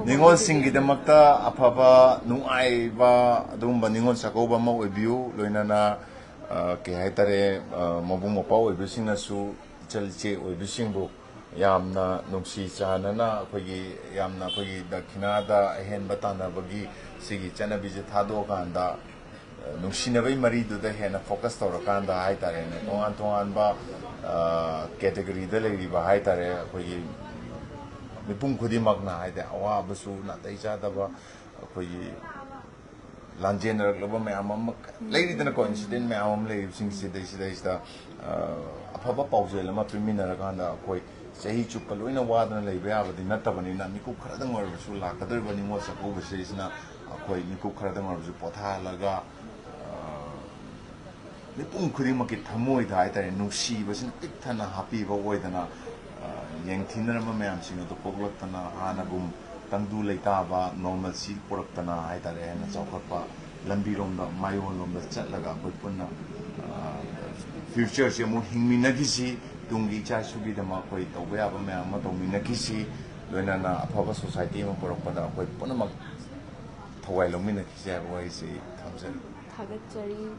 Ningon singgidamakta afaba nungaiba adumba ningon sakauba ma oibiu loinana ke haitare mabung mapa oibisingnasu chalche oibisingbu yamna nungsi chanana akhoi yamna akhoi dakhinada ahenba tanabagi sigi chanabije thado kanda nungsinabay mariduda hena focus tawrakanda haitare ne tongan tongan ba category da leiriba haitare akhoi mipung khudimagna haide awabasu natai chadaba akhoi lanjenarakloba mayam ama leiridana ko incident mayam am leiribsing sida afaba paujel ama piminarakanda akhoi chahi chupa loina wadana leiba yabadi nattabanina mikup kharadang warbasu lakadriba ningol sakauba sisna akhoi mikup kharadang warbasu pothalaga mipung khudimaki thamoida haitare nungsibasin pikthana hapiba oidana yengthinarama mayamsing adu poglaktana hanagum tangdu leitaba normalcy poraktana haitare hena chawkhatpa lambiromda mayonlomda chatlaga akhoi punna future se mu hingminagisi tungi cha subidama akhoi tawba yaba mayam ma tawminagisi loinana afaba society ma porakpada akhoi punamak thawai longminagisi haiba waisi thamjari Thagatchari